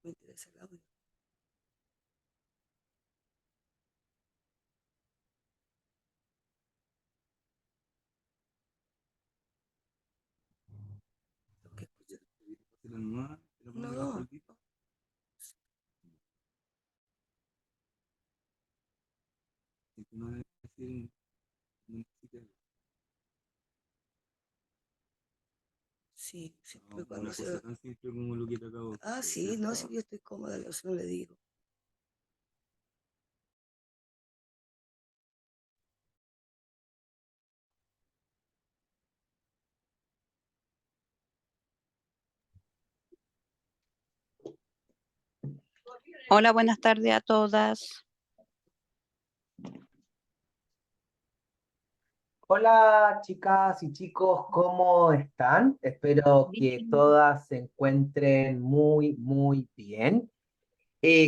Me interesa el audio. Tengo que escuchar. No. Sí, siempre cuando se... tan simple como lo que te acabo de decir. Sí, no, si yo estoy cómoda, yo solo le digo. Hola, buenas tardes a todas. Hola chicas y chicos, ¿cómo están? Espero que todas se encuentren muy bien.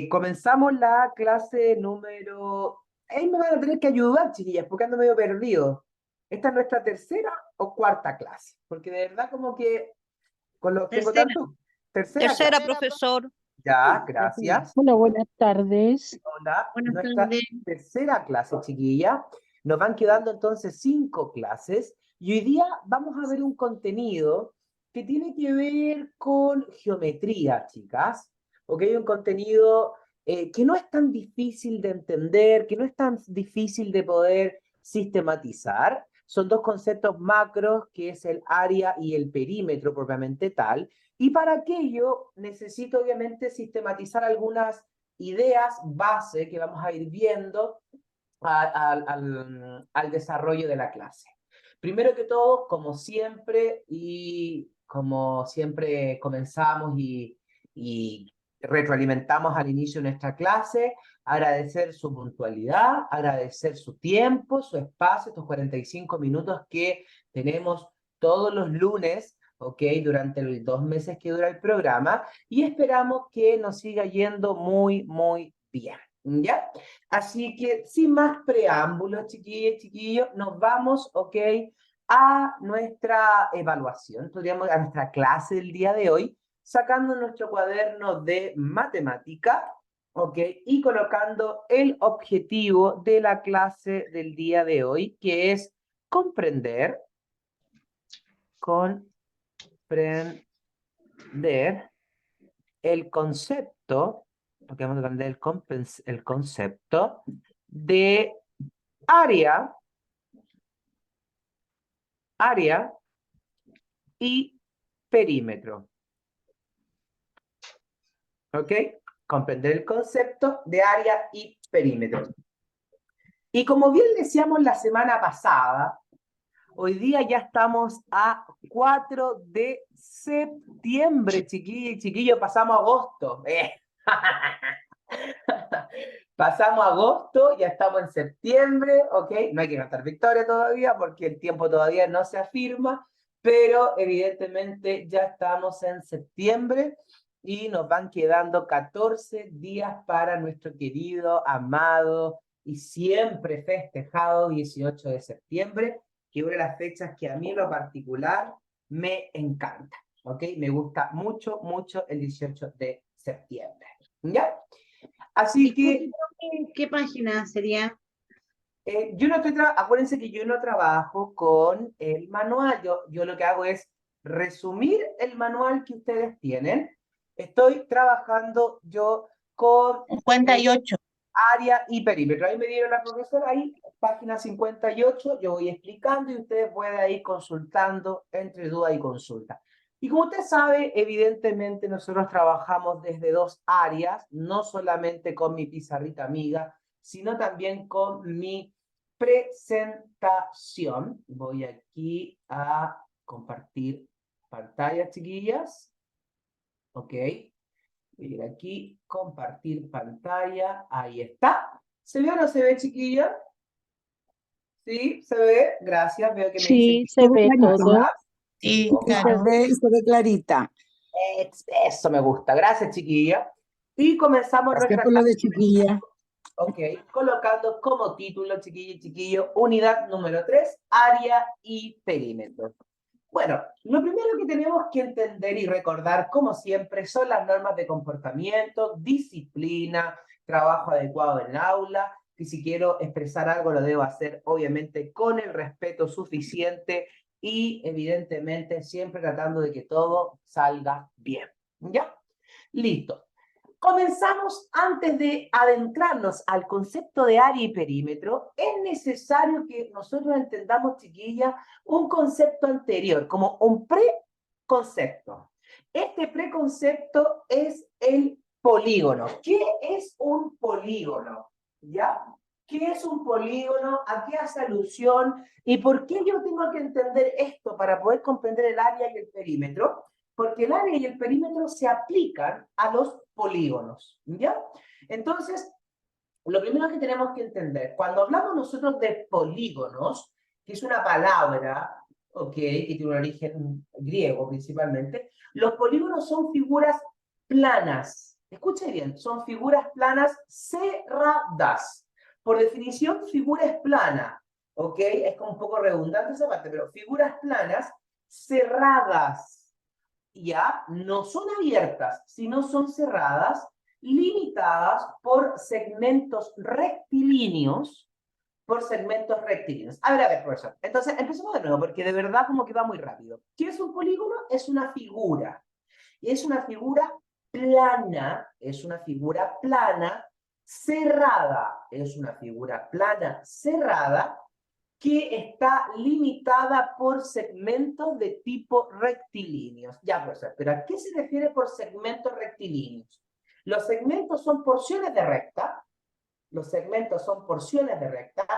Comenzamos la clase número... Ahí me van a tener que ayudar, chiquillas, porque ando medio perdido. ¿Esta es nuestra tercera o cuarta clase? Porque de verdad como que con lo tengo Tercera. tanto... Tercera Tercera, clase. profesor. Ya, gracias. Hola, buenas tardes. Hola, Buenas nuestra tardes. tercera clase, chiquilla. Nos van quedando entonces 5 clases y hoy día vamos a ver un contenido que tiene que ver con geometría, chicas. Ok, un contenido que no es tan difícil de entender, que no es tan difícil de poder sistematizar. Son dos conceptos macros, que es el área y el perímetro propiamente tal. Y para aquello necesito obviamente sistematizar algunas ideas base que vamos a ir viendo al desarrollo de la clase. Primero que todo, como siempre, y como siempre comenzamos y retroalimentamos al inicio de nuestra clase, agradecer su puntualidad, agradecer su tiempo, su espacio, estos 45 minutos que tenemos todos los lunes, ¿ok? Durante los 2 meses que dura el programa, y esperamos que nos siga yendo muy bien, ¿ya? Así que, sin más preámbulos, chiquillos, chiquillos, nos vamos, ¿ok? A nuestra evaluación, podríamos, a nuestra clase del día de hoy, sacando nuestro cuaderno de matemática, ¿ok? Y colocando el objetivo de la clase del día de hoy, que es comprender el concepto, porque vamos a aprender el concepto de área y perímetro. ¿Ok? Comprender el concepto de área y perímetro. Y como bien decíamos la semana pasada, hoy día ya estamos a 4 de septiembre, chiquillo y chiquillo, pasamos agosto. Pasamos agosto, ya estamos en septiembre, ¿ok? No hay que cantar victoria todavía porque el tiempo todavía no se afirma, pero evidentemente ya estamos en septiembre y nos van quedando 14 días para nuestro querido, amado y siempre festejado 18 de septiembre, que es una de las fechas que a mí en lo particular me encanta, ¿ok? Me gusta mucho el 18 de septiembre, ¿ya? Así que ¿Qué página sería? yo no estoy acuérdense que yo no trabajo con el manual, yo lo que hago es resumir el manual que ustedes tienen. Estoy trabajando yo con 58. área y perímetro. Ahí me dieron la profesora, ahí, página 58, yo voy explicando y ustedes pueden ir consultando entre duda y consulta. Y como usted sabe, evidentemente nosotros trabajamos desde 2 áreas, no solamente con mi pizarrita amiga, sino también con mi presentación. Voy aquí a compartir pantalla, chiquillas. Ok. Voy a ir aquí, compartir pantalla, ahí está. ¿Se ve o no se ve, chiquilla? Sí, se ve, gracias, veo que me dicen Sí, que se ve todo. gracias. Sí, ok. Se ve clarita. Eso me gusta, gracias, chiquilla. Y comenzamos Gracias nuestra por lo de clase. chiquilla. Ok, colocando como título, chiquillo y chiquillo, unidad número 3, área y perímetro. Bueno, lo primero que tenemos que entender y recordar, como siempre, son las normas de comportamiento, disciplina, trabajo adecuado en el aula, que si quiero expresar algo lo debo hacer, obviamente, con el respeto suficiente y, evidentemente, siempre tratando de que todo salga bien. ¿Ya? Listo. Comenzamos. Antes de adentrarnos al concepto de área y perímetro, es necesario que nosotros entendamos, chiquillas, un concepto anterior, como un preconcepto. Este preconcepto es el polígono. ¿Qué es un polígono? ¿Ya? ¿Qué es un polígono? ¿A qué hace alusión? ¿Y por qué yo tengo que entender esto para poder comprender el área y el perímetro? Porque el área y el perímetro se aplican a los polígonos, ¿ya? Entonces, lo primero que tenemos que entender, cuando hablamos nosotros de polígonos, que es una palabra, ¿ok?, que tiene un origen griego principalmente, los polígonos son figuras planas. Escuche bien, son figuras planas cerradas. Por definición, figura es plana, ¿ok? Es como un poco redundante esa parte, pero figuras planas cerradas. Ya no son abiertas, sino son cerradas, limitadas por segmentos rectilíneos, A ver, profesor. Entonces, empecemos de nuevo, porque de verdad como que va muy rápido. ¿Qué es un polígono? Es una figura. Y es una figura plana, cerrada. Es una figura plana, cerrada, que está limitada por segmentos de tipo rectilíneos. Ya, profesor, pero ¿a qué se refiere por segmentos rectilíneos? Los segmentos son porciones de recta,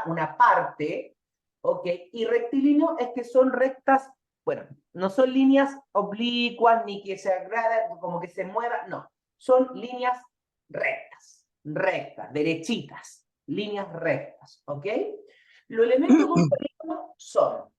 una parte, ¿ok? Y rectilíneo es que son rectas, bueno, no son líneas oblicuas ni que se agradan, como que se muevan, no, son líneas rectas, derechitas, líneas rectas, ¿ok? Los elementos de un polígono son,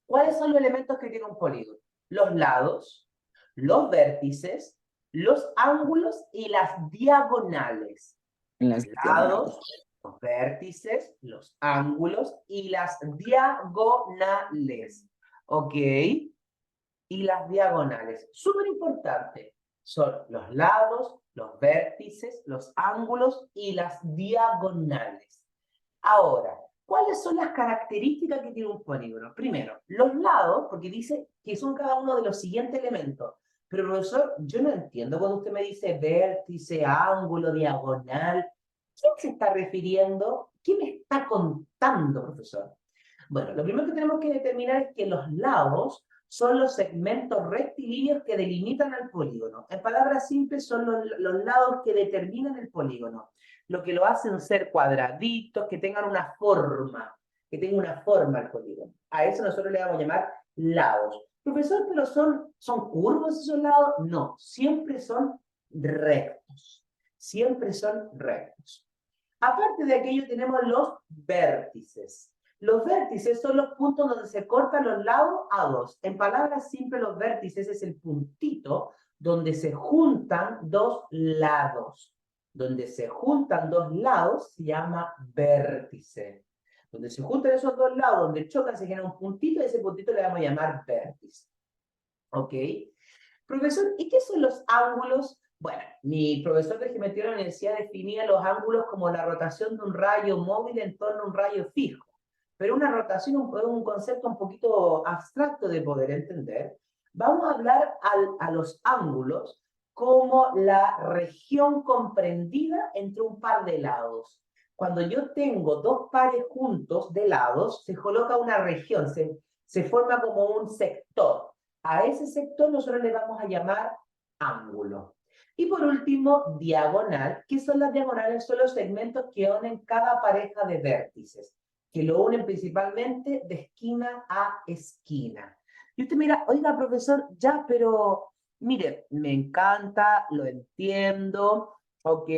¿cuáles son los elementos que tiene un polígono? Los lados, los vértices, los ángulos y las diagonales. Los lados, los vértices, los ángulos y las diagonales. ¿Ok? Y las diagonales. Súper importante. Son los lados, los vértices, los ángulos y las diagonales. Ahora, ¿cuáles son las características que tiene un polígono? Primero, los lados, porque dice que son cada uno de los siguientes elementos. Pero, profesor, yo no entiendo cuando usted me dice vértice, ángulo, diagonal. ¿Quién se está refiriendo? ¿Qué me está contando, profesor? Bueno, lo primero que tenemos que determinar es que los lados son los segmentos rectilíneos que delimitan al polígono. En palabras simples, son los lados que determinan el polígono. Lo que lo hacen ser cuadraditos, que tengan una forma el polígono. A eso nosotros le vamos a llamar lados. Profesor, ¿pero son curvos esos lados? No, siempre son rectos. Siempre son rectos. Aparte de aquello tenemos los vértices. Los vértices son los puntos donde se cortan los lados a dos. En palabras simples, los vértices es el puntito donde se juntan dos lados. Donde se juntan dos lados se llama vértice. Donde se juntan esos dos lados, donde chocan, se genera un puntito y ese puntito le vamos a llamar vértice. ¿Ok? Profesor, ¿y qué son los ángulos? Bueno, mi profesor de geometría de la universidad definía los ángulos como la rotación de un rayo móvil en torno a un rayo fijo. Pero una rotación es un concepto un poquito abstracto de poder entender. Vamos a hablar a los ángulos como la región comprendida entre un par de lados. Cuando yo tengo dos pares juntos de lados, se coloca una región, se forma como un sector. A ese sector nosotros le vamos a llamar ángulo. Y por último, diagonal. ¿Qué son las diagonales? Son los segmentos que unen cada pareja de vértices, que lo unen principalmente de esquina a esquina. Y usted mira, oiga, profesor, ya, pero mire, me encanta, lo entiendo, ok.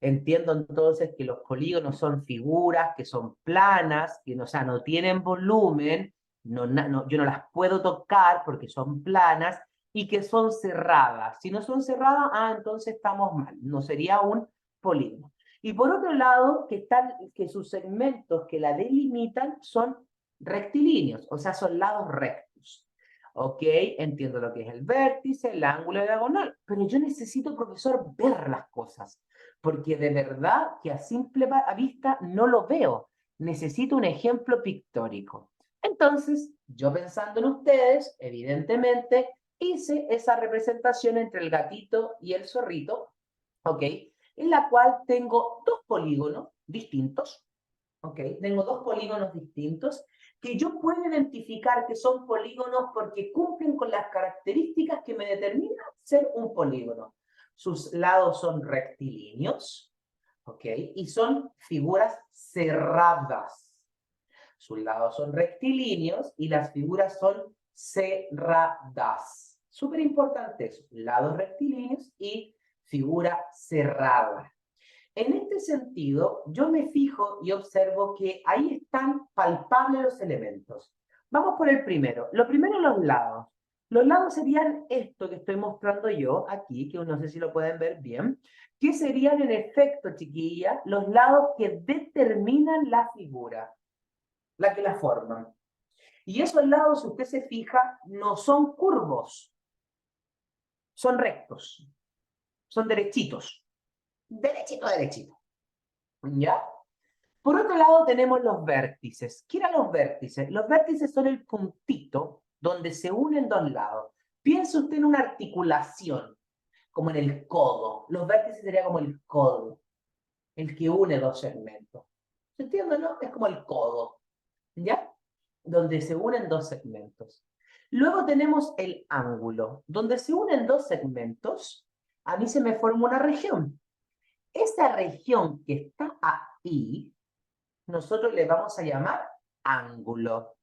Entiendo entonces que los polígonos son figuras, que son planas, que no, o sea, no tienen volumen, yo no las puedo tocar porque son planas y que son cerradas. Si no son cerradas, entonces estamos mal. No sería un polígono. Y por otro lado, que sus segmentos que la delimitan son rectilíneos, o sea, son lados rectos. ¿Ok? Entiendo lo que es el vértice, el ángulo y la diagonal, pero yo necesito, profesor, ver las cosas, porque de verdad que a simple vista no lo veo. Necesito un ejemplo pictórico. Entonces, yo pensando en ustedes, evidentemente, hice esa representación entre el gatito y el zorrito, ¿ok? En la cual tengo dos polígonos distintos, ¿ok? Tengo dos polígonos distintos que yo puedo identificar que son polígonos porque cumplen con las características que me determinan ser un polígono. Sus lados son rectilíneos, ¿ok? Y son figuras cerradas. Sus lados son rectilíneos y las figuras son cerradas. Súper importante eso, lados rectilíneos y figura cerrada. En este sentido, yo me fijo y observo que ahí están palpables los elementos. Vamos por el primero. Lo primero, los lados. Los lados serían esto que estoy mostrando yo aquí, que no sé si lo pueden ver bien, que serían en efecto, chiquillas, los lados que determinan la figura, la que la forman. Y esos lados, si usted se fija, no son curvos, son rectos, son derechitos. Derechito, derechito. ¿Ya? Por otro lado tenemos los vértices. ¿Qué eran los vértices? Los vértices son el puntito donde se unen dos lados. Piensa usted en una articulación, como en el codo. Los vértices sería como el codo, el que une dos segmentos. ¿Se entiende, no? Es como el codo, ¿ya? Donde se unen dos segmentos. Luego tenemos el ángulo, donde se unen dos segmentos. A mí se me forma una región. Esa región que está ahí, nosotros le vamos a llamar ángulo.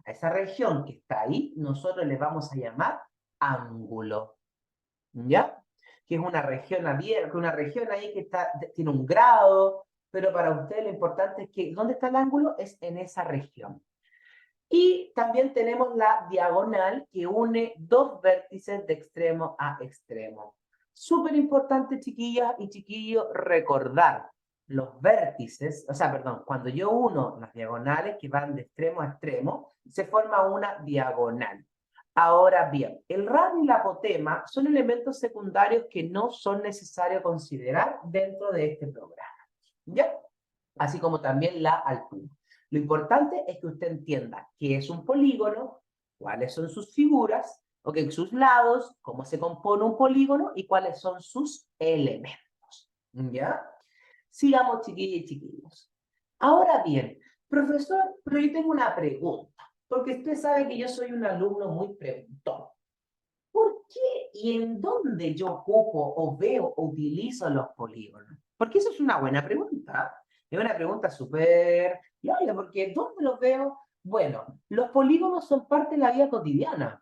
A esa región que está ahí, nosotros le vamos a llamar ángulo. ¿Ya? Que es una región abierta, una región ahí que tiene un grado, pero para ustedes lo importante es que, ¿dónde está el ángulo? Es en esa región. Y también tenemos la diagonal que une dos vértices de extremo a extremo. Súper importante, chiquillas y chiquillos, recordar los vértices, cuando yo uno las diagonales que van de extremo a extremo, se forma una diagonal. Ahora bien, el radio y la apotema son elementos secundarios que no son necesarios considerar dentro de este programa. ¿Ya? Así como también la altura. Lo importante es que usted entienda qué es un polígono, cuáles son sus figuras, sus lados, cómo se compone un polígono y cuáles son sus elementos. ¿Ya? Sigamos, chiquillas y chiquillos. Ahora bien, profesor, pero yo tengo una pregunta, porque usted sabe que yo soy un alumno muy preguntón. ¿Por qué y en dónde yo ocupo o veo o utilizo los polígonos? Porque eso es una buena pregunta. Es una pregunta súper viable, porque ¿dónde los veo? Bueno, los polígonos son parte de la vida cotidiana.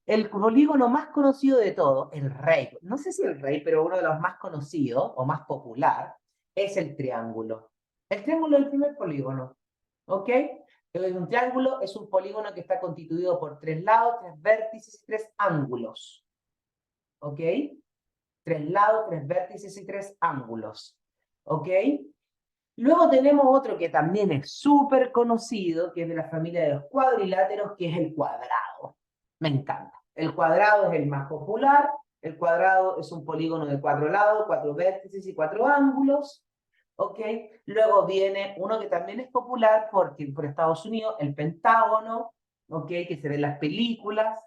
El polígono más conocido de todo, el rey, no sé si el rey, pero uno de los más conocidos o más popular, es el triángulo. El triángulo es el primer polígono, ¿ok? Un triángulo es un polígono que está constituido por tres lados, tres vértices y tres ángulos, ¿ok? Tres lados, tres vértices y tres ángulos, ¿ok? Luego tenemos otro que también es súper conocido, que es de la familia de los cuadriláteros, que es el cuadrado. Me encanta. El cuadrado es el más popular. El cuadrado es un polígono de cuatro lados, cuatro vértices y cuatro ángulos. ¿Ok? Luego viene uno que también es popular por Estados Unidos, el pentágono, ¿ok? Que se ve en las películas.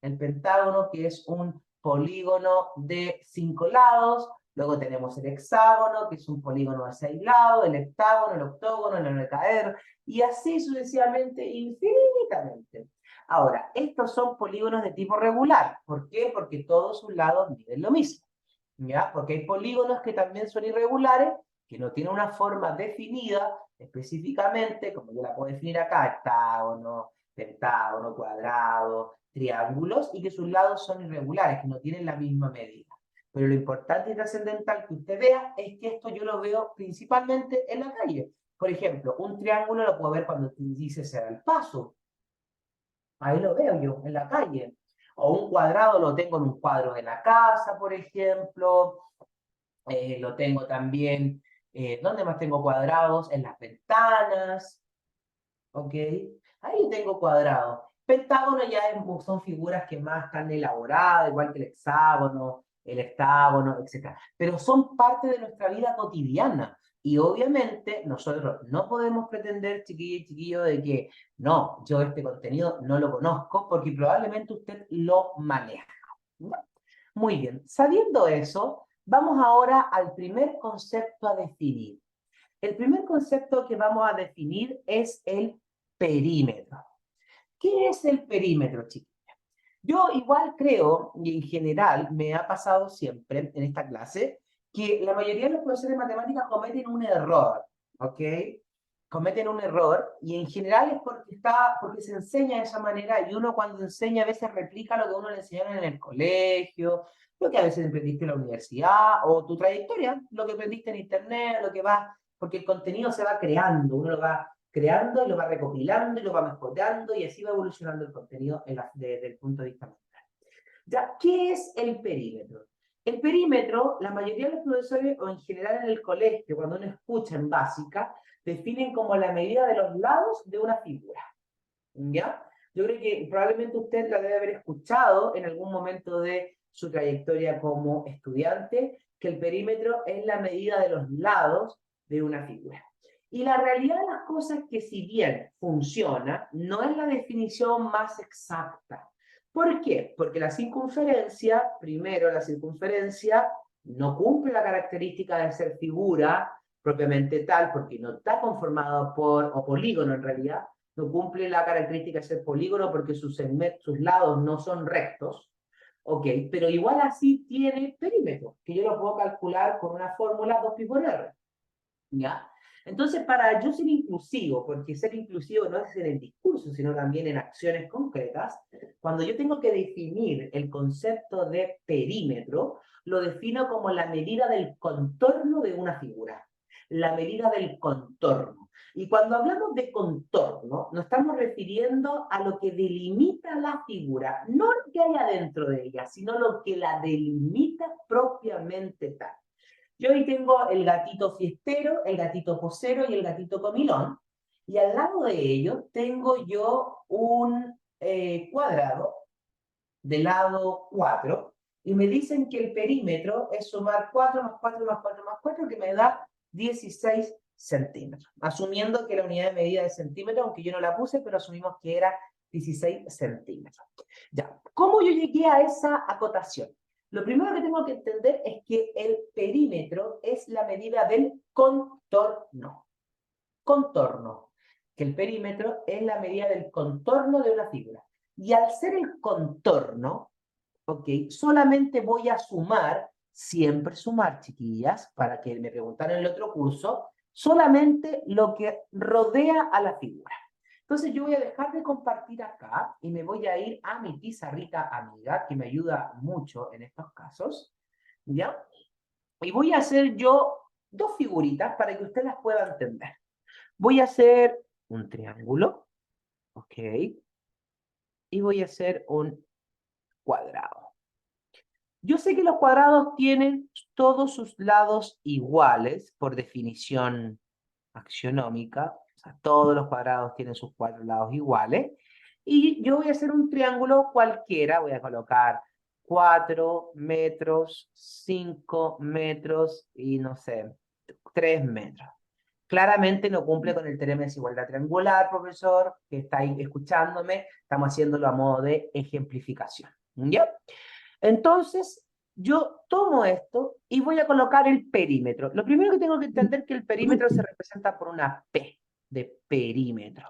El pentágono, que es un polígono de 5 lados. Luego tenemos el hexágono, que es un polígono de 6 lados, el heptágono, el octógono, el nodecaedro, y así sucesivamente, infinitamente. Ahora, estos son polígonos de tipo regular. ¿Por qué? Porque todos sus lados miden lo mismo. ¿Ya? Porque hay polígonos que también son irregulares, que no tienen una forma definida específicamente, como yo la puedo definir acá, hectágono, pentágono, cuadrado, triángulos, y que sus lados son irregulares, que no tienen la misma medida. Pero lo importante y trascendental que usted vea es que esto yo lo veo principalmente en la calle. Por ejemplo, un triángulo lo puedo ver cuando dice se da el paso. Ahí lo veo yo, en la calle. O un cuadrado lo tengo en un cuadro de la casa, por ejemplo. Lo tengo también, ¿dónde más tengo cuadrados? En las ventanas, ¿ok? Ahí tengo cuadrados. Pentágono son figuras que más están elaboradas, igual que el hexágono, el hectágono, etc. Pero son parte de nuestra vida cotidiana. Y obviamente nosotros no podemos pretender, chiquillo y chiquillo, de que no, yo este contenido no lo conozco, porque probablemente usted lo maneja. ¿No? Muy bien, sabiendo eso, vamos ahora al primer concepto a definir. El primer concepto que vamos a definir es el perímetro. ¿Qué es el perímetro, chiquillos? Yo igual creo, y en general me ha pasado siempre en esta clase, que la mayoría de los profesores de matemáticas cometen un error, ¿ok? Cometen un error, y en general es porque se enseña de esa manera, y uno cuando enseña a veces replica lo que uno le enseñaron en el colegio, lo que a veces aprendiste en la universidad, o tu trayectoria, lo que aprendiste en internet, lo que va, porque el contenido se va creando, uno lo va creando y lo va recopilando y lo va mejorando y así va evolucionando el contenido desde el punto de vista mental. Ya, ¿qué es el perímetro? El perímetro, la mayoría de los profesores, o en general en el colegio, cuando uno escucha en básica, definen como la medida de los lados de una figura. ¿Ya? Yo creo que probablemente usted la debe haber escuchado en algún momento de su trayectoria como estudiante, que el perímetro es la medida de los lados de una figura. Y la realidad de las cosas es que si bien funciona, no es la definición más exacta. ¿Por qué? Porque la circunferencia, primero la circunferencia no cumple la característica de ser figura propiamente tal, porque no está conformado o polígono en realidad, no cumple la característica de ser polígono porque sus lados no son rectos, ok, pero igual así tiene perímetro, que yo lo puedo calcular con una fórmula 2pi por r, ¿ya? Entonces, para yo ser inclusivo, porque ser inclusivo no es en el discurso, sino también en acciones concretas, cuando yo tengo que definir el concepto de perímetro, lo defino como la medida del contorno de una figura. La medida del contorno. Y cuando hablamos de contorno, nos estamos refiriendo a lo que delimita la figura, no lo que hay adentro de ella, sino lo que la delimita propiamente tal. Yo hoy tengo el gatito fiestero, el gatito posero y el gatito comilón, y al lado de ellos tengo yo un cuadrado de lado 4, y me dicen que el perímetro es sumar 4 más 4 más 4 más 4, que me da 16 centímetros. Asumiendo que la unidad de medida es centímetro, aunque yo no la puse, pero asumimos que era 16 centímetros. Ya, ¿cómo yo llegué a esa acotación? Lo primero que tengo que entender es que el perímetro es la medida del contorno. Contorno. Que el perímetro es la medida del contorno de una figura. Y al ser el contorno, ok, solamente voy a sumar, siempre sumar, chiquillas, para que me preguntaran en el otro curso, solamente lo que rodea a la figura. Entonces yo voy a dejar de compartir acá y me voy a ir a mi pizarrita amiga, que me ayuda mucho en estos casos, ¿ya? Y voy a hacer yo dos figuritas para que usted las pueda entender. Voy a hacer un triángulo, ¿ok? Y voy a hacer un cuadrado. Yo sé que los cuadrados tienen todos sus lados iguales, por definición axionómica. O sea, todos los cuadrados tienen sus 4 lados iguales. Y yo voy a hacer un triángulo cualquiera. Voy a colocar 4 metros, 5 metros y no sé, 3 metros. Claramente no cumple con el teorema de desigualdad triangular, profesor, que está ahí escuchándome. Estamos haciéndolo a modo de ejemplificación. ¿Ya? Entonces, yo tomo esto y voy a colocar el perímetro. Lo primero que tengo que entender es que el perímetro se representa por una P de perímetro.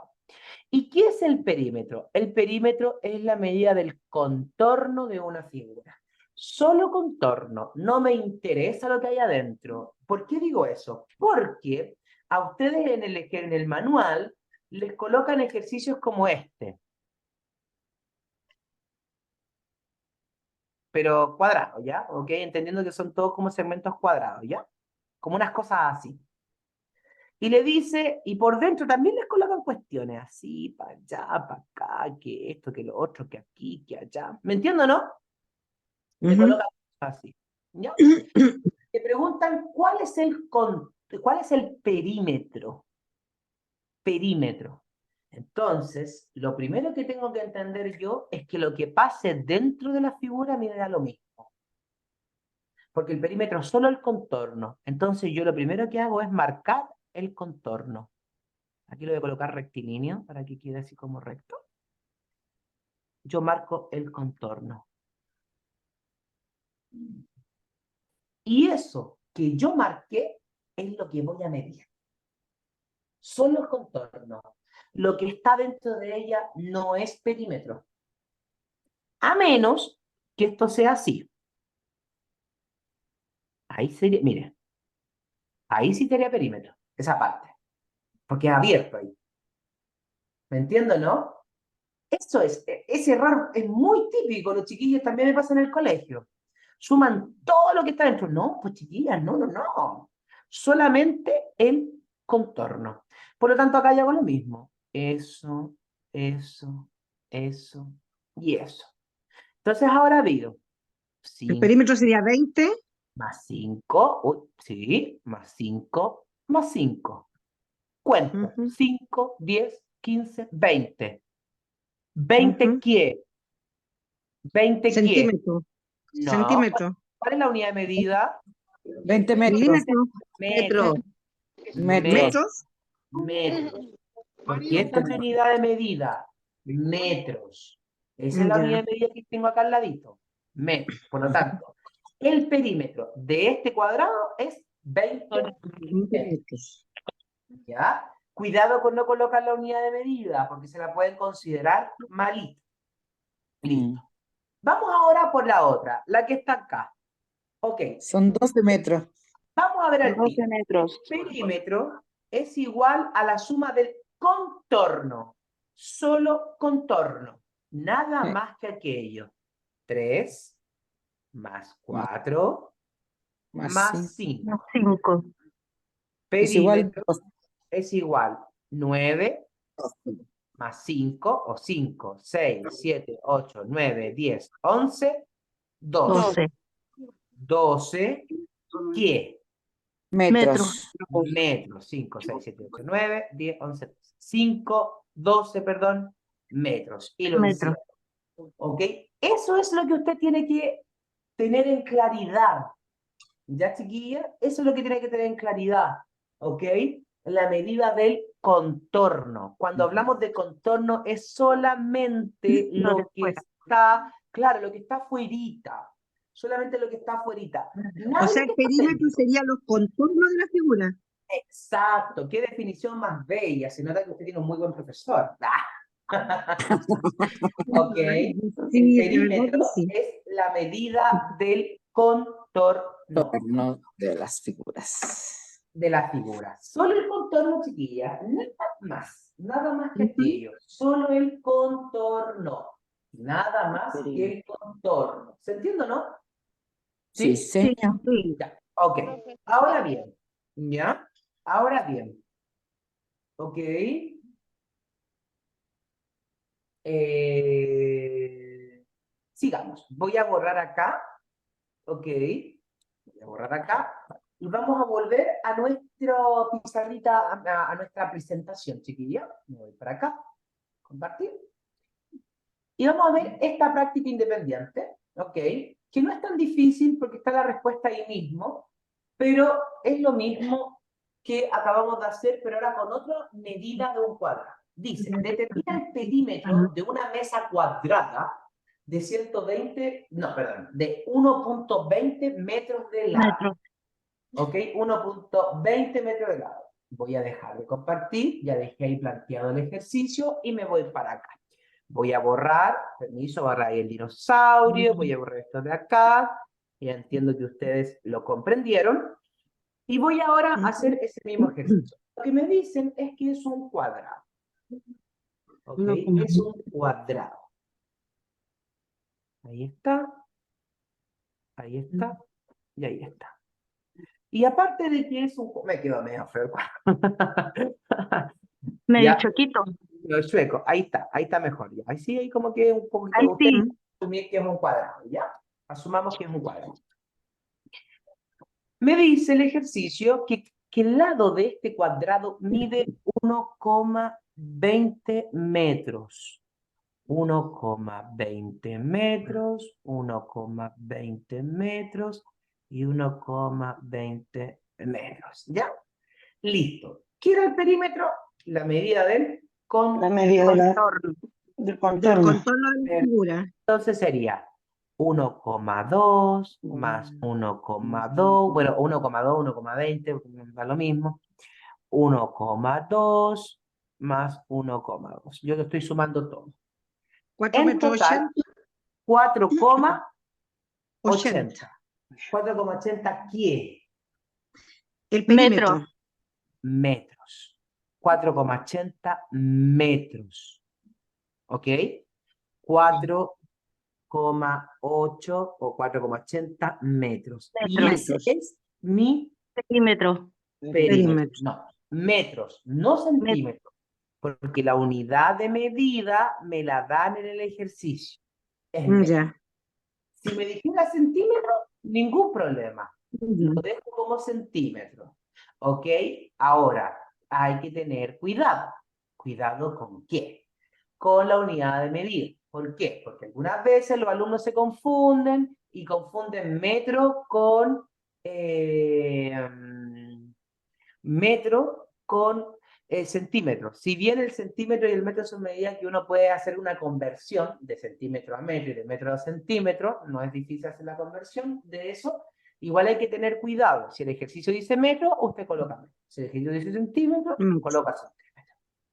¿Y qué es el perímetro? El perímetro es la medida del contorno de una figura. Solo contorno, no me interesa lo que hay adentro. ¿Por qué digo eso? Porque a ustedes en el manual les colocan ejercicios como este. Pero cuadrados, ¿ya? ¿Ok? Entendiendo que son todos como segmentos cuadrados, ¿ya? Como unas cosas así. Y le dice, y por dentro también les colocan cuestiones, así, para allá, para acá, que esto, que lo otro, que aquí, que allá. ¿Me entiendo, no? Le colocan así, ¿ya? Te preguntan, ¿cuál es el perímetro? Perímetro. Entonces, lo primero que tengo que entender yo es que lo que pase dentro de la figura me da lo mismo. Porque el perímetro es solo el contorno. Entonces, yo lo primero que hago es marcar el contorno. Aquí lo voy a colocar rectilíneo para que quede así como recto. Yo marco el contorno. Y eso que yo marqué es lo que voy a medir. Solo el contorno. Lo que está dentro de ella no es perímetro. A menos que esto sea así. Ahí sería, mire, ahí sí sería perímetro, esa parte. Porque es abierto ahí. ¿Me entiendo, no? Eso es, ese error es muy típico. Los chiquillos también me pasa en el colegio. Suman todo lo que está dentro. No, pues chiquillas, no, no, no. Solamente el contorno. Por lo tanto, acá yo hago lo mismo. Eso, eso, eso y eso. Entonces ahora digo, El 5 perímetro sería 20. más 5, sí, más 5, más 5. Cuento, 5, 10, 15, 20. ¿20 qué? ¿20 qué? Centímetro. No. Centímetro. ¿Cuál es la unidad de medida? 20 metros. Milímetro. Metro. Metros. Metros. Porque esta es mi unidad de medida. Metros. Esa es la Ya. unidad de medida que tengo acá al ladito. Metros. Por lo tanto, el perímetro de este cuadrado es 20 metros. ¿Ya? Cuidado con no colocar la unidad de medida, porque se la pueden considerar malita. Listo. Vamos ahora por la otra, la que está acá. Ok. Son 12 metros. Vamos a ver el 12 metros. perímetro es igual a la suma del contorno. Solo contorno. Nada Sí. más que aquello. 3 más 4 más 5. 5. Es igual. Perímetro es igual 9 más 5, o 5, 6, 7, 8, 9, 10, 11, 12. 12, ¿qué? Metros. Metros. 5, 6, 7, 8, 9, 10, 11, 5, 12, perdón, metros. Y lo encierro. ¿Ok? Eso es lo que usted tiene que tener en claridad. ¿Ya, chiquilla? Eso es lo que tiene que tener en claridad. ¿Ok? La medida del contorno. Cuando hablamos de contorno es solamente lo que está, claro, lo que está afuerita. Solamente lo que está afuerita. O sea, el perímetro sería los contornos de la figura. Exacto, qué definición más bella. Se nota que usted tiene un muy buen profesor. Ok, Sí, el de verdad perímetro que sí. es la medida del contorno Contorno de las figuras. de la figura. Solo el contorno, chiquilla, nada más que aquello. Solo el contorno, nada más que el contorno. ¿Se entiende, no? Sí, señor. Ya, ok. Ahora bien, ¿ya? Ahora bien, ok. Sigamos. Voy a borrar acá. Ok. Voy a borrar acá. Y vamos a volver a nuestra pizarrita, a nuestra presentación, chiquilla. Me voy para acá. Compartir. Y vamos a ver esta práctica independiente. Ok. Que no es tan difícil porque está la respuesta ahí mismo. Pero es lo mismo que acabamos de hacer, pero ahora con otra medida de un cuadrado. Dice, determina el perímetro de una mesa cuadrada de 120, no, perdón, de 1.20 metros de lado. ¿Ok? 1.20 metros de lado. Voy a dejar de compartir, ya dejé ahí planteado el ejercicio y me voy para acá. Voy a borrar, permiso, borrar ahí el dinosaurio, voy a borrar esto de acá, ya entiendo que ustedes lo comprendieron. Y voy ahora a hacer ese mismo ejercicio. Lo que me dicen es que es un cuadrado. ¿Ok? Es un cuadrado. Ahí está. Ahí está. Y ahí está. Y aparte de que es un... Me quedo medio feo. Medio choquito. Medio chueco. Ahí está mejor. Ya. Ahí sí, ahí como que un poquito... Ahí sí. Ustedes asumir que es un cuadrado, ¿ya? Asumamos que es un cuadrado. Me dice el ejercicio que el lado de este cuadrado mide 1,10 1,20 metros. 1,20 metros, 1,20 metros y 1,20 metros. ¿Ya? Listo. ¿Qué era el perímetro? La medida del La medida del Del contorno. contorno de la figura. Entonces sería 1,2 más 1,2, bueno, 1,2, 1,20, da lo mismo. 1,2 más 1,2. Yo lo estoy sumando todo. 4 En metros total, 4,80. 80. 4,80 ¿qué? El perímetro. Metros. 4,80 metros. ¿Ok? 4,8 o 4,80 metros. Y ese Metros. es mi Perímetro. perímetro. No, metros, no centímetros. Porque la unidad de medida me la dan en el ejercicio. Es metro. Ya. Si me dijera centímetro, ningún problema. Ujú. Lo dejo como centímetro. ¿Ok? Ahora, hay que tener cuidado. ¿Cuidado con qué? Con la unidad de medida. ¿Por qué? Porque algunas veces los alumnos se confunden y confunden metro con centímetro. Si bien el centímetro y el metro son medidas que uno puede hacer una conversión de centímetro a metro y de metro a centímetro, no es difícil hacer la conversión de eso, igual hay que tener cuidado. Si el ejercicio dice metro, usted coloca metro. Si el ejercicio dice centímetro, coloca centímetro.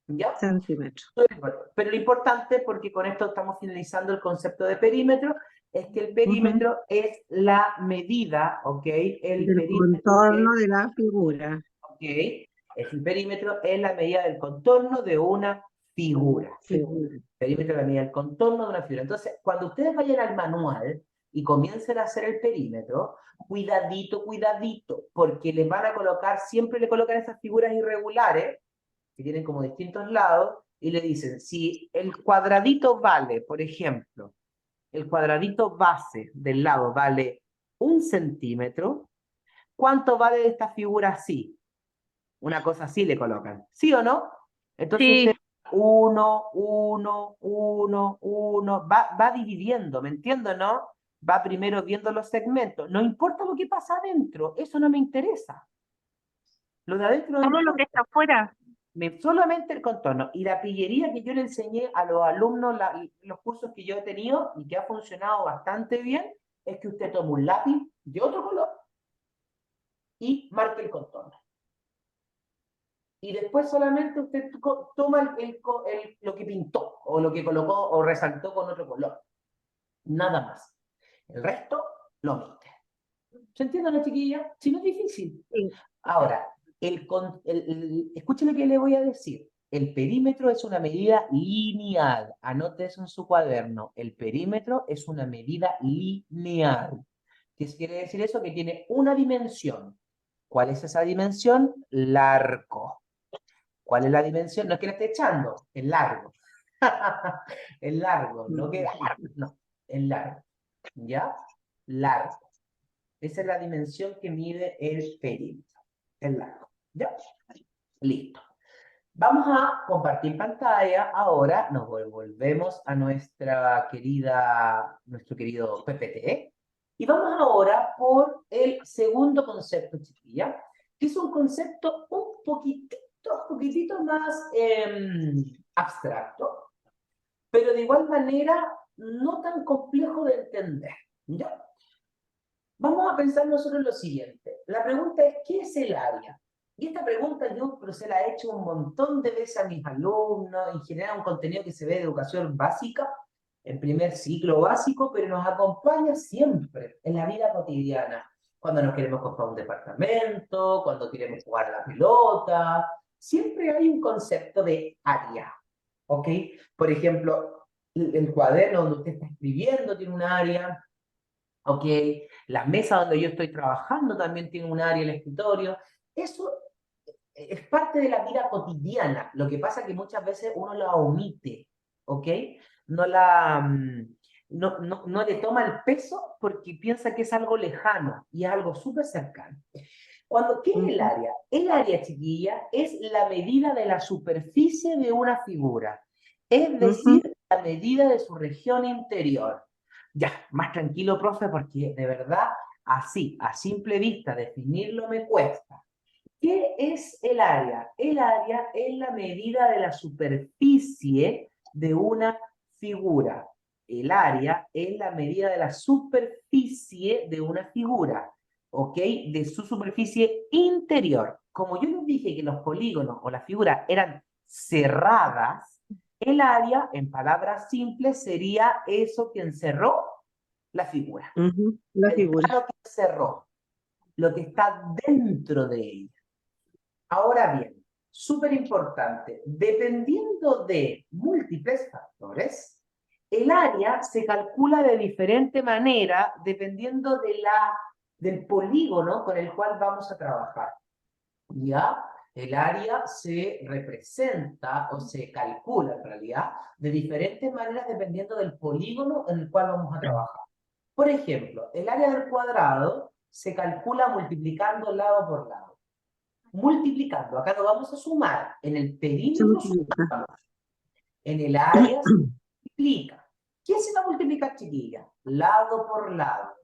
¿Ya? Centímetro. Pero lo importante, porque con esto estamos finalizando el concepto de perímetro, es que el perímetro es la medida, ¿ok? El Del perímetro contorno de la figura. ¿ok? El perímetro es la medida del contorno de una figura. Figura. El perímetro es la medida del contorno de una figura. Entonces, cuando ustedes vayan al manual y comiencen a hacer el perímetro, cuidadito, cuidadito, porque les van a colocar, siempre le colocan esas figuras irregulares, que tienen como distintos lados, y le dicen, si el cuadradito vale, por ejemplo, el cuadradito base del lado vale 1 centímetro, ¿cuánto vale esta figura así? Una cosa así le colocan. ¿Sí o no? Entonces Sí. usted 1, 1, 1, 1, va dividiendo, ¿me entiendo, no? Va primero viendo los segmentos. No importa lo que pasa adentro, eso no me interesa. Lo de adentro no Todo lo importa. que está afuera. Solamente el contorno. Y la pillería que yo le enseñé a los alumnos, los cursos que yo he tenido y que ha funcionado bastante bien, es que usted toma un lápiz de otro color y marque el contorno. Y después solamente usted toma lo que pintó, o lo que colocó, o resaltó con otro color. Nada más. El resto lo omite. ¿Se entiende, no, chiquilla? Si no es difícil. Sí. Ahora, escuche lo que le voy a decir. El perímetro es una medida lineal. Anote eso en su cuaderno. El perímetro es una medida lineal. ¿Qué quiere decir eso? Que tiene una dimensión. ¿Cuál es esa dimensión? Largo. ¿Cuál es la dimensión? No es que la esté echando, es largo. Es largo, no que largo, no, es largo. ¿Ya? Largo. Esa es la dimensión que mide el perímetro. Es largo. ¿Ya? Listo. Vamos a compartir pantalla. Ahora nos volvemos a nuestro querido PPT. Y vamos ahora por el segundo concepto, chiquilla, que es un concepto un poquitito más abstracto, pero de igual manera no tan complejo de entender. ¿Ya? Vamos a pensar nosotros lo siguiente. La pregunta es, ¿qué es el área? Y esta pregunta yo se la he hecho un montón de veces a mis alumnos, en general un contenido que se ve de educación básica, en primer ciclo básico, pero nos acompaña siempre en la vida cotidiana. Cuando nos queremos comprar un departamento, cuando queremos jugar a la pelota, siempre hay un concepto de área, ¿ok? Por ejemplo, el cuaderno donde usted está escribiendo tiene un área, ¿ok? La mesa donde yo estoy trabajando también tiene un área, el escritorio. Eso es parte de la vida cotidiana. Lo que pasa es que muchas veces uno la omite, ¿ok? No le toma el peso porque piensa que es algo lejano y es algo súper cercano. ¿Qué es el área? El área, chiquilla, es la medida de la superficie de una figura. Es decir, la medida de su región interior. Ya, más tranquilo, profe, porque de verdad, así, a simple vista, definirlo me cuesta. ¿Qué es el área? El área es la medida de la superficie de una figura. El área es la medida de la superficie de una figura, ¿ok? De su superficie interior. Como yo les dije que los polígonos o las figuras eran cerradas, el área, en palabras simples, sería eso que encerró la figura. La figura. Lo que encerró, lo que está dentro de ella. Ahora bien, súper importante, dependiendo de múltiples factores, el área se calcula de diferente manera dependiendo del polígono con el cual vamos a trabajar. ¿Ya? El área se representa o se calcula en realidad de diferentes maneras dependiendo del polígono en el cual vamos a trabajar. Por ejemplo, el área del cuadrado se calcula multiplicando lado por lado. Multiplicando, acá no vamos a sumar, en el perímetro sumamos. En el área se multiplica. ¿Qué se va a multiplicar, chiquilla? Lado por lado.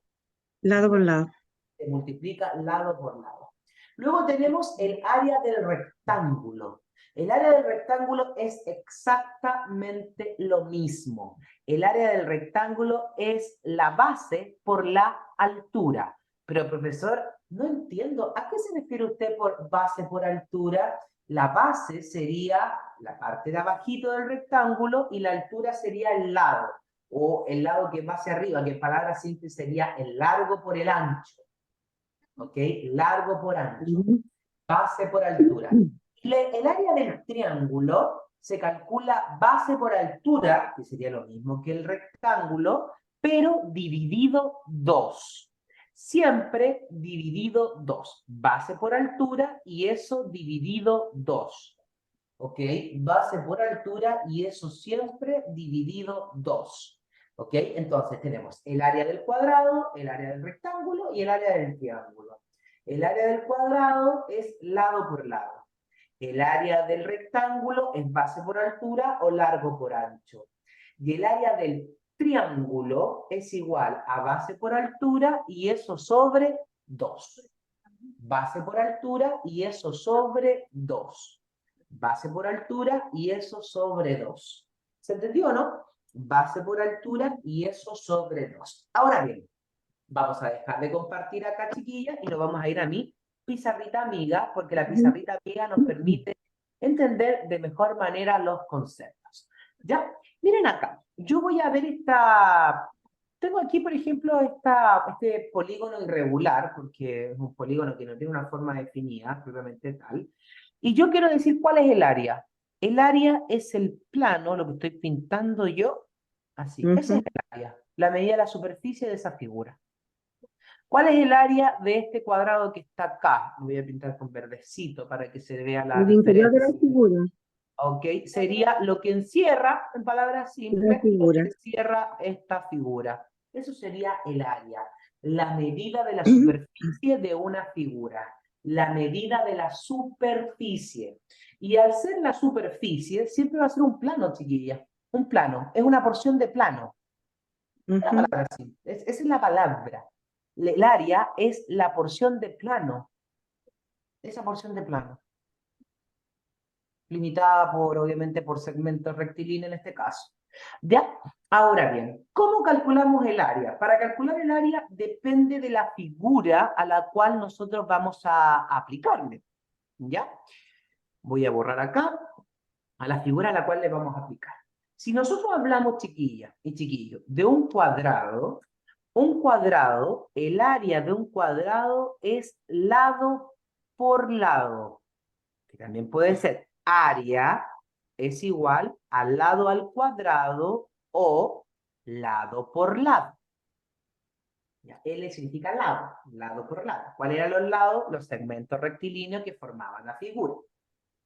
Lado por lado. Se multiplica lado por lado. Luego tenemos el área del rectángulo. El área del rectángulo es exactamente lo mismo. El área del rectángulo es la base por la altura. Pero, profesor, no entiendo. ¿A qué se refiere usted por base por altura? La base sería la parte de abajito del rectángulo y la altura sería el lado. O el lado que va hacia arriba, que en palabras simples sería el largo por el ancho. ¿Ok? Largo por ancho. Base por altura. El área del triángulo se calcula base por altura, que sería lo mismo que el rectángulo, pero dividido 2. Siempre dividido 2. Base por altura y eso dividido 2. ¿Ok? Base por altura y eso siempre dividido 2. ¿Ok? Entonces tenemos el área del cuadrado, el área del rectángulo y el área del triángulo. El área del cuadrado es lado por lado. El área del rectángulo es base por altura o largo por ancho. Y el área del triángulo es igual a base por altura y eso sobre 2. Base por altura y eso sobre 2. Base por altura y eso sobre 2. ¿Se entendió o no? Base por altura y eso sobre 2. Ahora bien, vamos a dejar de compartir acá, chiquillas, y nos vamos a ir a mi pizarrita amiga, porque la pizarrita amiga nos permite entender de mejor manera los conceptos. ¿Ya? Miren acá, yo voy a ver tengo aquí, por ejemplo, este polígono irregular, porque es un polígono que no tiene una forma definida, propiamente tal, y yo quiero decir cuál es el área. El área es el plano, lo que estoy pintando yo, así, ese es el área, la medida de la superficie de esa figura. ¿Cuál es el área de este cuadrado que está acá? Lo voy a pintar con verdecito para que se vea la El interior de diferencia. la figura. ¿Ok? Sería lo que encierra, en palabras simples, lo que encierra esta figura. Eso sería el área. La medida de la superficie de una figura. La medida de la superficie. Y al ser la superficie, siempre va a ser un plano, chiquilla. Un plano. Es una porción de plano. Una palabra así. Esa es la palabra. El área es la porción de plano. Esa porción de plano. Limitada obviamente, por segmentos rectilíneos en este caso. ¿Ya? Ahora bien, ¿cómo calculamos el área? Para calcular el área depende de la figura a la cual nosotros vamos a aplicarle. ¿Ya? Voy a borrar acá a la figura a la cual le vamos a aplicar. Si nosotros hablamos, chiquillas y chiquillos, de un cuadrado, el área de un cuadrado es lado por lado, que también puede ser área es igual al lado al cuadrado o lado por lado. Ya, L significa lado por lado. ¿Cuáles eran los lados? Los segmentos rectilíneos que formaban la figura.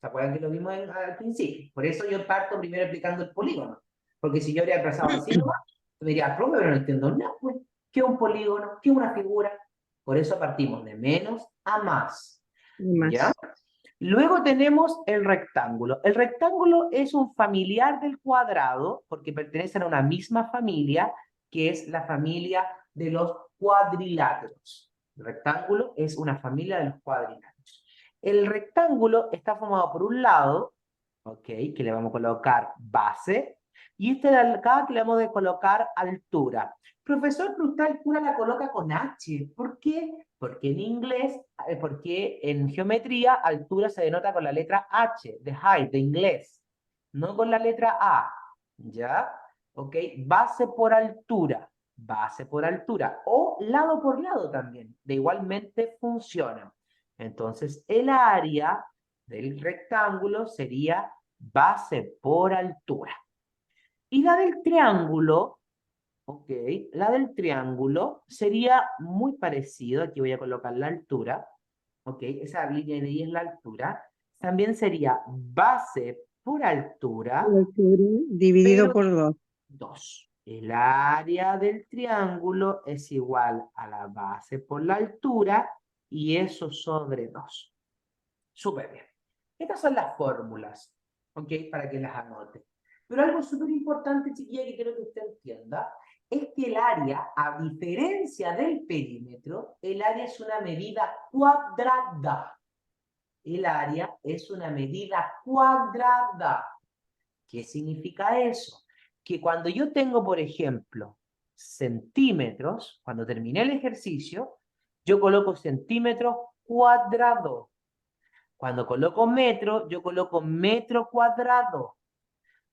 ¿Se acuerdan que lo vimos al principio? Por eso yo parto primero explicando el polígono. Porque si yo habría empezado así nomás, me diría, profe, pero no entiendo nada, pues. ¿Qué es un polígono? ¿Qué es una figura? Por eso partimos de menos a más. Más. ¿Ya? Luego tenemos el rectángulo. El rectángulo es un familiar del cuadrado, porque pertenecen a una misma familia, que es la familia de los cuadriláteros. El rectángulo es una familia de los cuadriláteros. El rectángulo está formado por un lado, ¿ok? Que le vamos a colocar base, y este de acá que le vamos a colocar altura. Profesor, pero usted altura la coloca con H. ¿Por qué? Porque en inglés, porque en geometría, altura se denota con la letra H, de height, de inglés, no con la letra A. ¿Ya? ¿Ok? Base por altura, o lado por lado también, de igualmente funciona. Entonces, el área del rectángulo sería base por altura. Y la del triángulo, ok, la del triángulo sería muy parecido, aquí voy a colocar la altura, ok, esa línea de ahí es la altura, también sería base por altura, Dividido pero por 2. 2. El área del triángulo es igual a la base por la altura y eso sobre 2. Súper bien. Estas son las fórmulas, ok, para que las anote. Pero algo súper importante, chiquilla, que quiero que usted entienda, es que el área, a diferencia del perímetro, el área es una medida cuadrada. El área es una medida cuadrada. ¿Qué significa eso? Que cuando yo tengo, por ejemplo, centímetros, cuando terminé el ejercicio, yo coloco centímetros cuadrados. Cuando coloco metro, yo coloco metro cuadrado.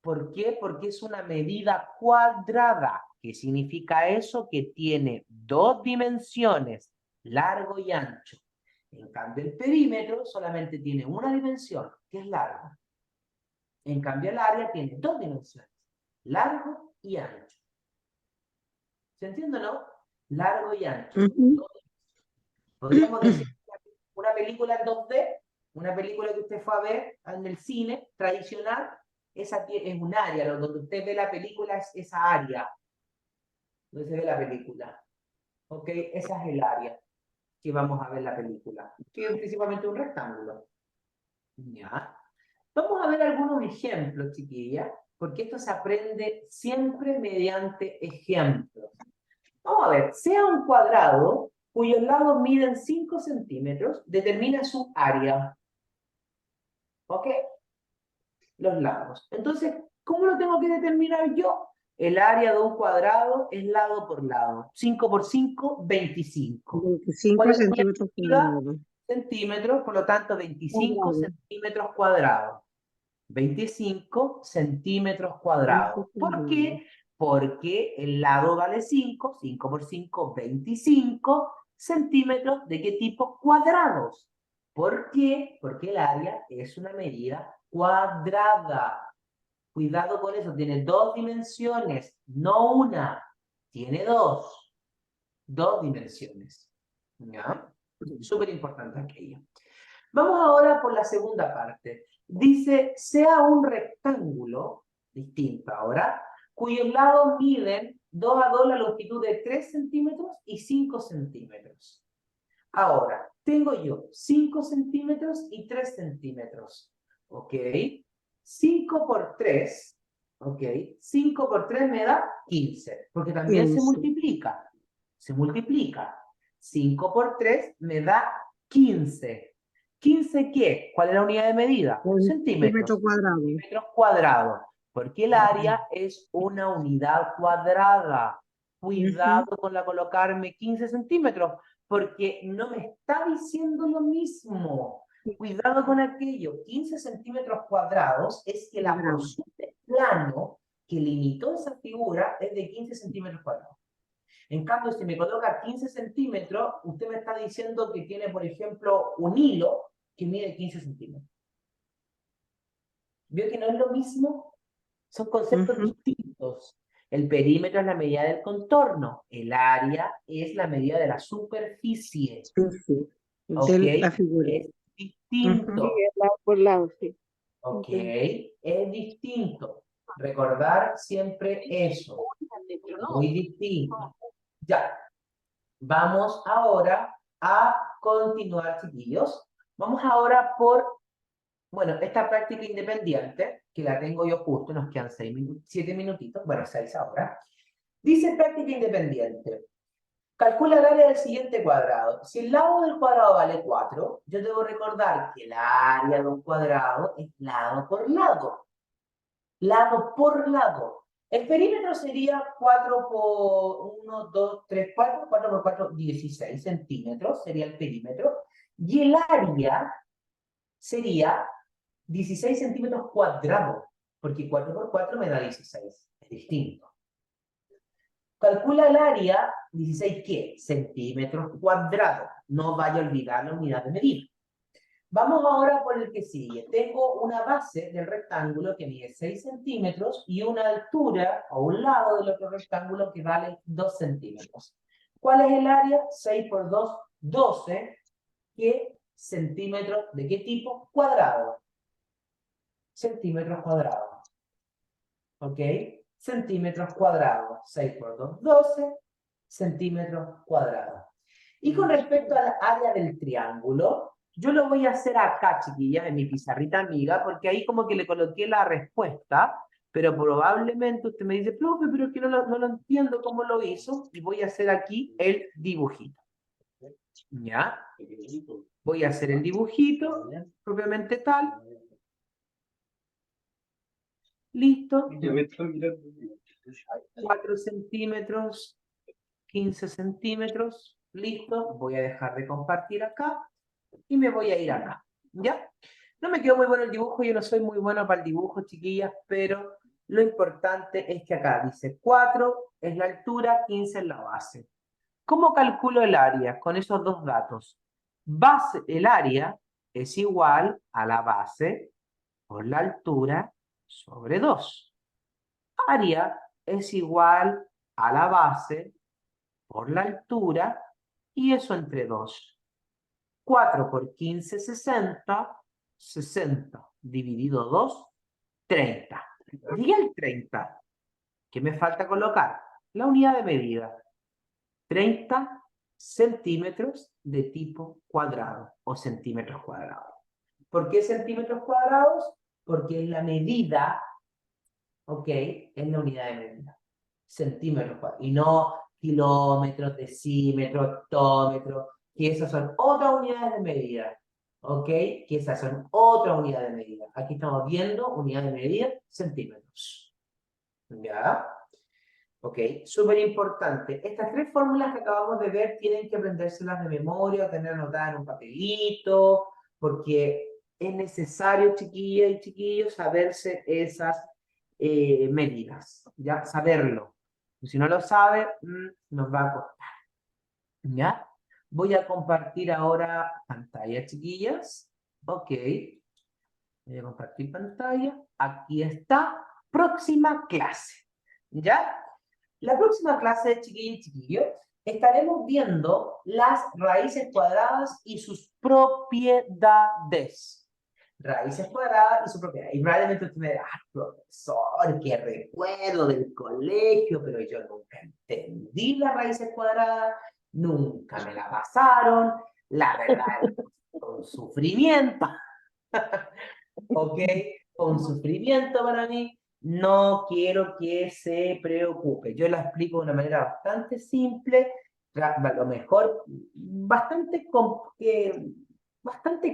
¿Por qué? Porque es una medida cuadrada. ¿Qué significa eso? Que tiene 2 dimensiones, largo y ancho. En cambio, el perímetro solamente tiene una dimensión, que es largo. En cambio, el área tiene 2 dimensiones, largo y ancho. ¿Se entiende, no? Largo y ancho. Podríamos decir una película en 2D, una película que usted fue a ver en el cine tradicional, esa es un área, donde usted ve la película es esa área, donde se ve la película. ¿Ok? Esa es el área que vamos a ver la película, que es principalmente un rectángulo. ¿Ya? Vamos a ver algunos ejemplos, chiquillas, porque esto se aprende siempre mediante ejemplos. Vamos a ver, sea un cuadrado cuyos lados miden 5 centímetros, determina su área. ¿Ok? Los lados. Entonces, ¿cómo lo tengo que determinar yo? El área de un cuadrado es lado por lado. 5 por 5, 25. 25 centímetros cuadrados. Centímetros, por lo tanto, 25 centímetros cuadrados. 25 centímetros cuadrados. ¿Por qué? Porque el lado vale 5, 5 por 5, 25 centímetros. ¿De qué tipo? Cuadrados. ¿Por qué? Porque el área es una medida cuadrada. Cuidado con eso, tiene 2 dimensiones, no una, tiene 2. 2 dimensiones. ¿Ya? Súper importante aquello. Vamos ahora por la segunda parte. Dice, sea un rectángulo, distinto ahora, cuyos lados miden 2 a 2 la longitud de 3 centímetros y 5 centímetros. Ahora, tengo yo 5 centímetros y 3 centímetros. ¿Ok? 5 por 3, ¿ok? 5 por 3 me da 15, porque también 15. se multiplica. Se multiplica. 5 por 3 me da 15. ¿15 qué? ¿Cuál es la unidad de medida? Centímetros. Centímetros cuadrados. Porque el área es una unidad cuadrada. Cuidado con la colocarme 15 centímetros, porque no me está diciendo lo mismo. Cuidado con aquello. 15 centímetros cuadrados es que la porción de plano que limitó esa figura es de 15 centímetros cuadrados. En cambio, si me coloca 15 centímetros, usted me está diciendo que tiene, por ejemplo, un hilo que mide 15 centímetros. ¿Vio que no es lo mismo? Son conceptos distintos. El perímetro es la medida del contorno. El área es la medida de la superficie. ¿Ok? De la figura. Es distinto. Sí, es lado por lado, sí. ¿Ok? Es distinto. Recordar siempre eso. Muy distinto. Ya. Vamos ahora a continuar, chiquillos. Vamos ahora por, bueno, esta práctica independiente, que la tengo yo justo, nos quedan 7 minutitos, bueno, 6 ahora. Dice práctica independiente. Calcula el área del siguiente cuadrado. Si el lado del cuadrado vale 4, yo debo recordar que el área de un cuadrado es lado por lado. Lado por lado. El perímetro sería 4 por 1, 2, 3, 4. 4 por 4, 16 centímetros sería el perímetro. Y el área sería 16 centímetros cuadrados. Porque 4 por 4 me da 16. Es distinto. Calcula el área, 16 ¿qué? Centímetros cuadrados. No vaya a olvidar la unidad de medida. Vamos ahora por el que sigue. Tengo una base del rectángulo que mide 6 centímetros y una altura a un lado del otro rectángulo que vale 2 centímetros. ¿Cuál es el área? 6 por 2, 12. ¿Qué centímetros? ¿De qué tipo? Cuadrado. Centímetros cuadrados. ¿Ok? Centímetros cuadrados. 6 por 2, 12 centímetros cuadrados. Y con respecto al área del triángulo, yo lo voy a hacer acá, chiquillas, en mi pizarrita amiga, porque ahí como que le coloqué la respuesta, pero probablemente usted me dice, profe, pero es que no lo entiendo cómo lo hizo, y voy a hacer aquí el dibujito. ¿Ya? Voy a hacer el dibujito, propiamente tal. Listo. 4 centímetros, 15 centímetros, listo. Voy a dejar de compartir acá y me voy a ir acá, ¿ya? No me quedó muy bueno el dibujo, yo no soy muy bueno para el dibujo, chiquillas, pero lo importante es que acá dice 4 es la altura, 15 es la base. ¿Cómo calculo el área? Con esos dos datos. El área es igual a la base por la altura sobre 2. Área es igual a la base por la altura y eso entre 2. 4 por 15, 60. 60 dividido 2, 30. Y el 30, ¿qué me falta colocar? La unidad de medida. 30 centímetros de tipo cuadrado o centímetros cuadrados. ¿Por qué centímetros cuadrados? Porque es la medida, ¿ok? Es la unidad de medida. Centímetros cuadrados. Y no kilómetros, decímetros, octómetros, que esas son otras unidades de medida. ¿Ok? Que esas son otras unidades de medida. Aquí estamos viendo unidad de medida, centímetros. ¿Ya? Ok, súper importante. Estas 3 fórmulas que acabamos de ver tienen que aprendérselas de memoria, tener anotadas en un papelito, porque es necesario, chiquillas y chiquillos, saberse esas medidas, ¿ya? Saberlo. Si no lo sabe, nos va a costar. ¿Ya? Voy a compartir ahora pantalla, chiquillas. Ok. Voy a compartir pantalla. Aquí está. Próxima clase. ¿Ya? La próxima clase, chiquillos y chiquillos, estaremos viendo las raíces cuadradas y sus propiedades. Raíces cuadradas y sus propiedades. Y probablemente usted me dirá, profesor, qué recuerdo del colegio, pero yo nunca entendí las raíces cuadradas, nunca me la pasaron, la verdad, con sufrimiento. ¿Ok? Con sufrimiento para mí. No quiero que se preocupe. Yo la explico de una manera bastante simple, a lo mejor bastante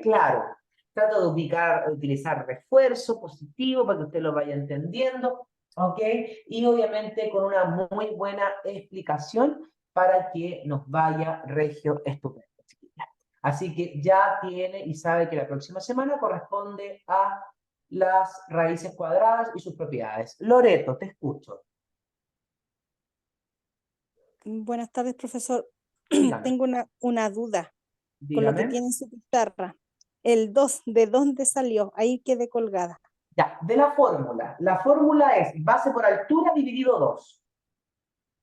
claro. Trato de utilizar refuerzo positivo para que usted lo vaya entendiendo, ¿ok? Y obviamente con una muy buena explicación para que nos vaya regio estupendo. Así que ya tiene y sabe que la próxima semana corresponde a las raíces cuadradas y sus propiedades. Loreto, te escucho. Buenas tardes, profesor. Dígame. Tengo una duda con lo que Dígame. tiene en su pizarra. El 2, ¿de dónde salió? Ahí quedé colgada. Ya, de la fórmula. La fórmula es base por altura dividido 2.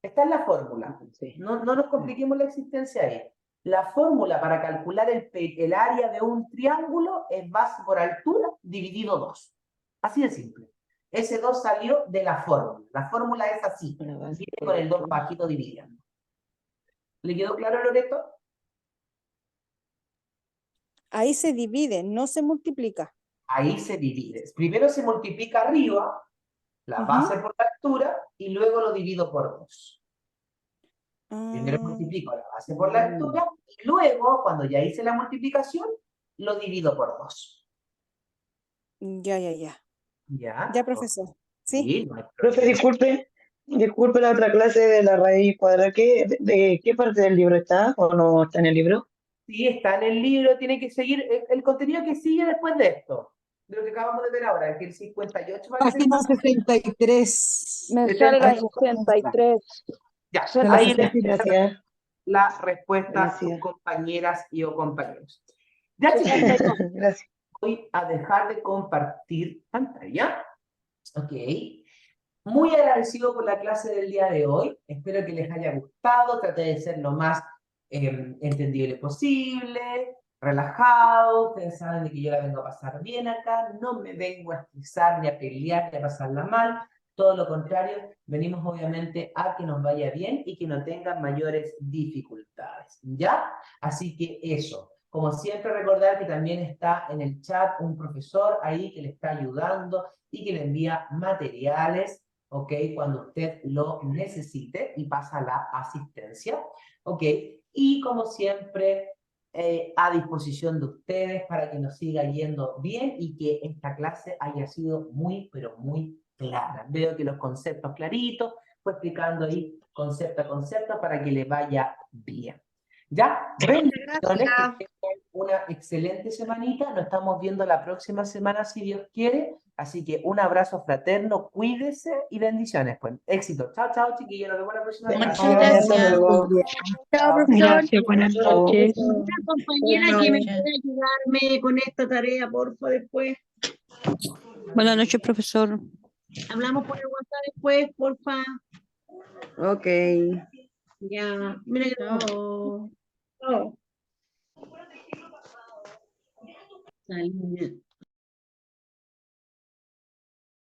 Esta es la fórmula. No nos compliquemos la existencia ahí. La fórmula para calcular el área de un triángulo es base por altura dividido 2. Así de simple. Ese 2 salió de la fórmula. La fórmula es así. Viene con el 2 bajito dividiendo. ¿Le quedó claro, Loreto? Ahí se divide, no se multiplica. Ahí se divide. Primero se multiplica arriba, la base por la altura, y luego lo divido por 2. Primero multiplico la base por la altura, y luego, cuando ya hice la multiplicación, lo divido por 2. Ya. ¿Ya? Ya, profesor. Sí. No hay Profe, problema. disculpe la otra clase de la raíz cuadrada. ¿De qué parte del libro está o no está en el libro? Sí, está en el libro, tiene que seguir el contenido que sigue después de esto. De lo que acabamos de ver ahora, que el 58 parece que Página está. 63. Me sale la 73. 63. Ya, De la ahí les 63. Gracias. la respuesta a sus Gracias. compañeras y o compañeros. Ya, chicos, Gracias. voy a dejar de compartir pantalla. Ok. Muy agradecido por la clase del día de hoy. Espero que les haya gustado. Traté de ser lo más entendible posible, relajado. Ustedes saben de que yo la vengo a pasar bien acá. No me vengo a estresar, ni a pelear, ni a pasarla mal. Todo lo contrario, venimos obviamente a que nos vaya bien y que no tengan mayores dificultades. ¿Ya? Así que eso. Como siempre, recordar que también está en el chat un profesor ahí que le está ayudando y que le envía materiales, ¿ok? Cuando usted lo necesite y pasa la asistencia, ¿ok? Y como siempre, a disposición de ustedes para que nos siga yendo bien y que esta clase haya sido muy, pero muy clara. Veo que los conceptos claritos, fue explicando ahí concepto a concepto para que le vaya bien. ¿Ya? Bendiciones, que tengan una excelente semanita. Nos estamos viendo la próxima semana, si Dios quiere. Así que un abrazo fraterno, cuídese y bendiciones. Pues éxito. Chao, chao, chiquillos. Nos vemos la próxima semana. Muchas gracias. Chao, profesor. Gracias, buenas noches. Una compañera que me puede ayudarme con esta tarea, porfa, después. Buenas noches, profesor. Hablamos por el WhatsApp después, porfa. Ok. Ya. Mira que Chao. Salud.